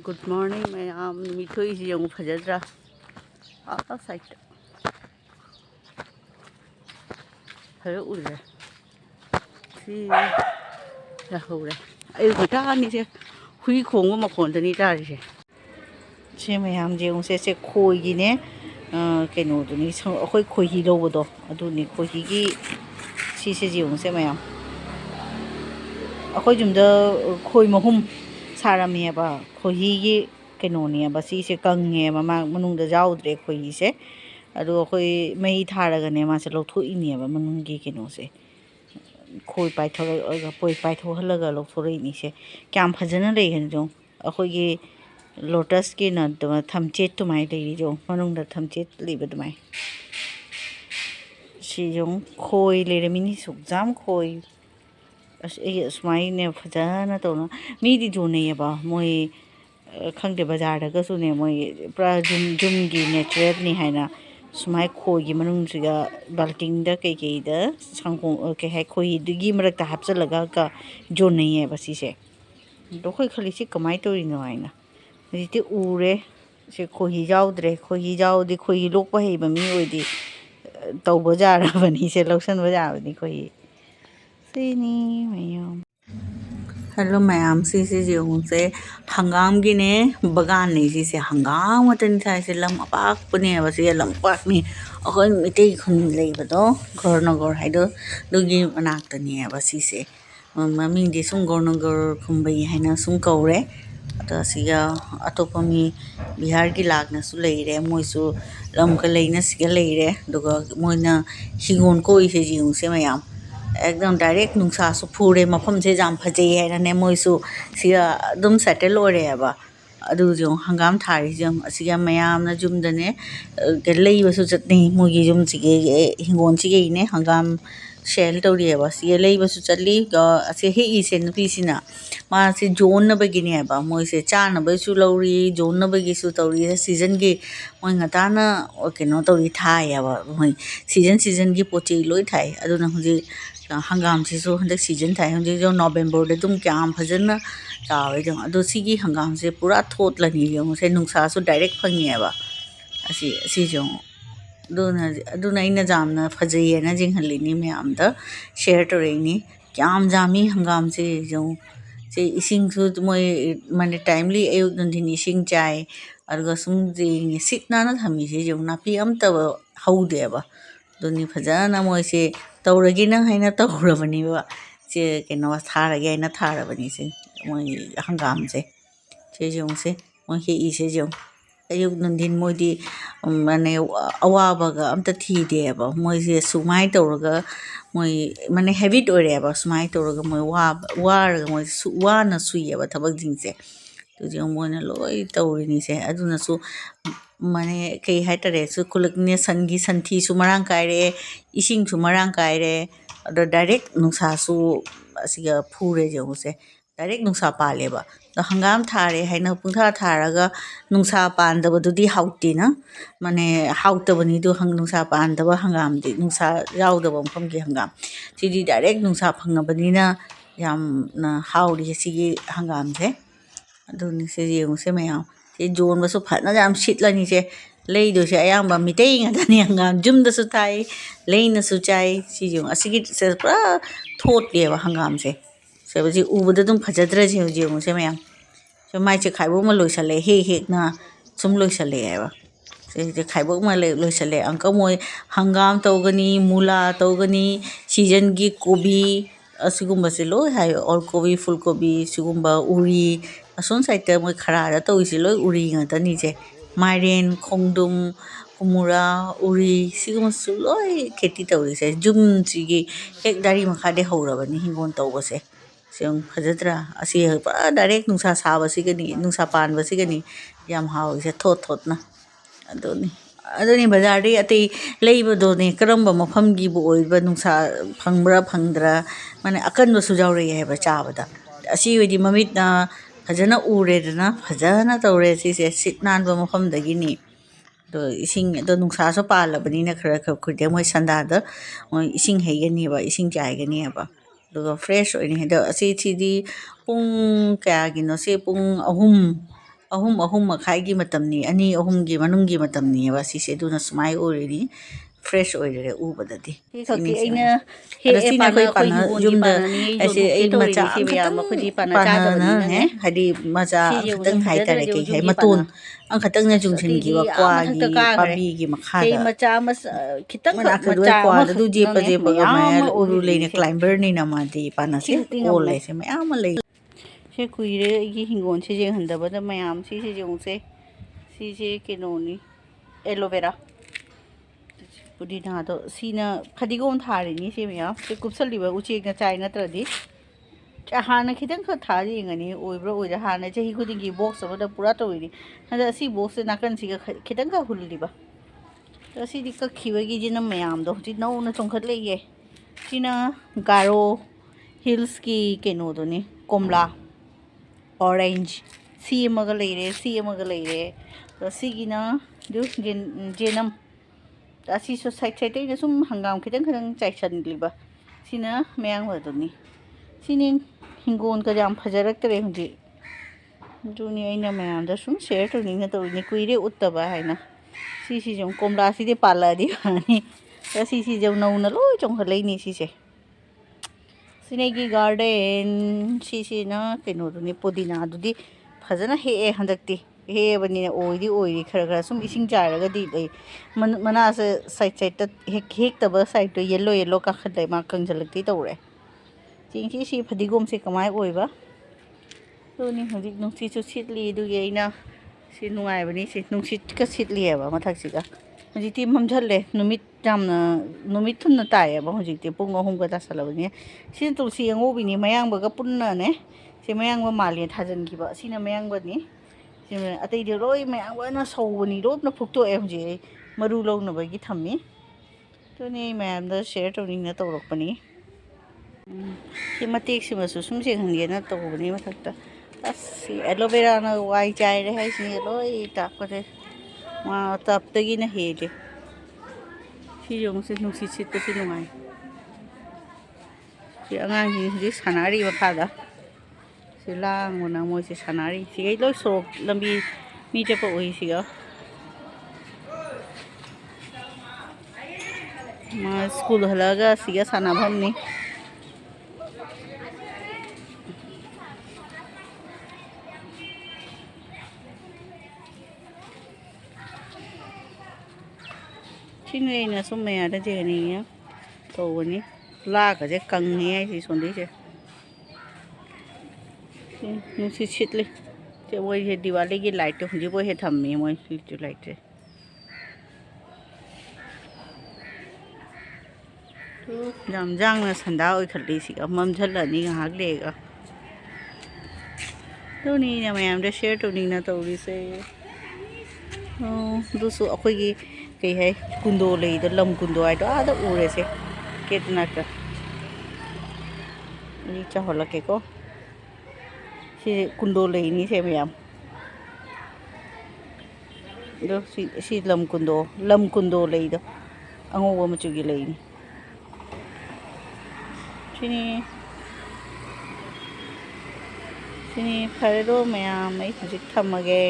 Good morning, Mayam. Numithoy yung fajadra. Outside. Hello, ule. Si là hầu đây. Ai người ta đi chứ. Huy khổng mà khổng thì ra đi chứ. Chị Mayam 지금 sẽ khôi gì nè. Cái nụ tụi ní xong khôi khôi hi đâu đó. Tụi ní khôi hi cái sẽ 지금 sẽ Mayam. Khôi chúng ta khôi mà hum 사람이 해봐. khôi cái nụ này bà sẽ căng nghe mà mình đã giàu được khôi sẽ. Aduh khôi mei tharaga ne ma se lok thui ni ba manung gi kino se khoi pai thora poi pai tho halaga lok thori ni se kyam phajana rei hen jong akhoi gi lotus ki na thamchet tu mai dei jong manung da thamchet li ba mai si jong khoi le re mini suk jam khoi as e smai ne phajana to na mi di jo ne ba moi khang de bazar da ga su ne moi pra jum gi natural ni haina sumai khoi gi manung siga balting da ke da sangkong ke hai khoi gi marak ta hapsalaga ka jo nei hai ba si se do khoi khali si kamai to ri no aina ri ti ure se khoi jaw dre khoi jaw di khoi lok pa hei ba mi oi di tau ba ja ra ba ni se loksan ba ja ba ni khoi se ni mayam Hello ma'am, sisi yung se hangam gine bagan ni sisi hangam atin sa silam apak puni ba siya lam pak ni ako mitay kun lay ba do gor na gor hay do dugi anak ta niya ba sisi mami di sung gor na gor kumbay hay na sung kaure ato siya ato pa mi bihar ki lag na su lay re mo su lam ka lay na siya lay re duga mo na hingon ko ise yung se mayam एकदम direct नुंसा सु फूरे मफम से जाम फजे है ने मोइसु सिया दुम settle ओरे बा अदु जो हंगाम थारी जम असिया मयाम ना जुम दने के लई बसु चटनी मोगी जुम सिगे हिंगोन सिगे ने हंगाम शेल तोरी बा सिया लई बसु चली असे हे इसे नपीसिना मा से जोन न बगिने बा मोइ से चा न बसु लौरी जोन न बगी सु तोरी सीजन की मोइ ngata na केनो तोरी थाय बा मोइ सीजन की पोची लोई थाय अदु न हुजी hangam si so handak season thai hang jo November de tum kyam phajana chawe jong ado sigi hangam se pura thot la ni jong se nungsa so direct phangi ba asi jong do na ina jam na phajai na jing hali ni me am da share to re ni kyam jami hangam se jong se ising su moi mane timely ayuk nan din ising chai arga sum jing sit na thami se jong na pi am ta hau de ba doni phajana moi se तौरगी नंग है ना तौरबनी बा जे केनो थारगे है ना थारबनी से मोई हंगाम से जों से मोई हे ई से जों अयुक नंदिन मोदी माने अवाबगा अमता थी दे बा मोई से सुमाई तौरगा मोई माने हैबिट ओरे बा सुमाई तौरगा मोई वार मोई वा न सुई बा थबक जिंग से तो जों मोई न लोई तौरनी से अदुना सु माने कई है तरे सु कुलकने संगी संथी सु मरांग कायरे इसिंग सु मरांग कायरे अदो डायरेक्ट नुंसा सु असिगा फूरे जो से डायरेक्ट नुंसा पाले बा तो हंगाम थारे है न पुंथा थारागा नुंसा पांदब दुदी हाउती ना माने हाउतबनी दु हंग नुंसा पांदब हंगाम दि नुंसा याउदब मफम की हंगाम सिदी डायरेक्ट नुंसा फंगबनी ना याम ना हाउरी सिगी हंगाम से अदो निसे जेउ से मयाम से जोन बसु फना जाम सिटलनी से लेदो से अयाम मिटै ngani hangam jum da su thai leina su chai si jung asigi se pra thot le ba hangam se ba ji u ba dum phajadra ji jung se mayam so mai che khai bo ma loi sale he na sum loi sale ba se khai bo ma loi sale angka moi hangam togani mula togani season gi kobi asigumba se loi hai or kobi full kobi sigumba uri ason site moi khara da to isi loi uri nga ta ni je mairen khongdum kumura uri sigum su loi kheti tawri se jum chi gi ek dari makha de hora bani hingon taw ba se seung phajatra asi pa direct nungsa sa ba si gani nungsa pan ba si gani yam haw se thot na adoni bazar ri ati leiba do ne karamba mafam gi bu oi ba nungsa phangbra phangdra mane akan ba su jaw re he ba cha ba da asi wedi mamit na फजना उरे दना फजना तौरे सिसे सिटनान ब मफम दगिनी तो इसिंग तो नुंसा सो पालबनी ना खरा ख खुदे मोय संदा द मोय इसिंग हेगनी बा इसिंग जायगनी बा तो फ्रेश ओइनी द असि थिदी पुंग क्या गिनो से पुंग अहुम ahum makhai matamni ani ahumgi manunggi matamni ba sise duna sumai already fresh oire ubadadi sini sima ada sini koi pana jumda ase ai macha ang khatang pana na he hadi macha ang khatang hai tare kai hai matun ang khatang na jungsin gi wa kwa gi pabi gi makhada mana ka doi kwa da du je pa ga ma uru leine climber ni na ma di pana se o lai se ma ama lai se kuire gi hingon se je handa ba da mayam si se jung se si je kenoni aloe vera पुदीना तो सीना फदिगोम थारिनी से ma'am से कुपसलिबा उचेक ना चाय नत्रदि हाना खितंग ख थारिंगनी ओइब्रो ओइरा हाना चही खुदिंगी box अबदा पूरा तोइनी हदा सी बॉक्स नाकन सिगा खितंग ख हुलिबा तो सी दिक खिबगी जिन मैम दो जि नौ न चोंखत लेये सिना गारो हिल्स की केनो दोनी कोमला ऑरेंज सी मग लेरे तो सिगिना दु जेनम असी सो साइड साइड सुम हंगाम खितंग खितंग चाइसनलिबा सिना मयांग वदुनी सिनि हिंगोन का जाम फजरक्तरे हुंजी जुनी आइना मयांग दा सुम शेयर तोनिंग तोनि कुइरे उत्तबा हैना सिसि जम कोमला सिदे पालादि हानी सिसि जम नौना लोय चोंखलैनि सिसे सिनेगी गार्डन सिसिना केनो दुनी पुदीना दुदी फजना हे हंदक्ति हे बनी ओइदी ओइदी खरा खरा सुम इसिंग चारगदी दै मना से साइड साइड हेक तब साइड तो येलो का खदै मा कंजलक्ति तौरे चिंग सी फदिगोम से कमाय ओइबा तोनी हजिक नुसी सु सिटली दुगे इना सि नुआइबनी सि नुसी का सिटली एबा मथक सिगा हजिति ममझले नुमित थुन तायेबा हजिति पुंग अहुम का तासलबनी सिन तुलसी अंगोबिनी मयांगबगा पुन्ना ने से मयांगबा माले थाजनगिबा सिना मयांगबनी अतई दे रोय मयांगबना सौबनी रोबना फुक्तोए हजि मरु लौनबगी थम्मी तोनी मयांग दा शेयर तौनिंग ना तौरकपनी मतेक सिमसु सुम जेंहनगेना तौबनी मथक्ता अस एलोवेरा ना वाई चाइरे है सि लोय तापरे मा तापतगी ना हेले सि जों से नुसी सिट से नुंगाई सि अंगांग जि सानारी मखादा सि लांगना मोय से सानारी सि गै लोय सोक लंबी मी चप ओइ सिगा मा स्कूल हलागा सिगा सानाभमनी सिंगैना सुमया दा जेनिया तौबनी लागा जे कंगे सि सोंदी से नुसी सिटले जे वो हे दिवाली की लाइट हुंजी वो हे थम्मी मोय लिचु लाइट से तो जाम जांग ना संदा ओइ खल्ली सिगा ममझलनी हाक लेगा तो नी ना मैम दे शेयर तो नी ना तौरी से दुसु अखोगी कई है कुंदो लेई द लम कुंदो आइ तो आदा उरे से केतना का नी चाहला के को सि कुंदो लेई नी से मैम दो सि लम कुंदो लेई द अंगो मचुगी लेई नी सिनी फरेदो मैम मैं हजिक थमगे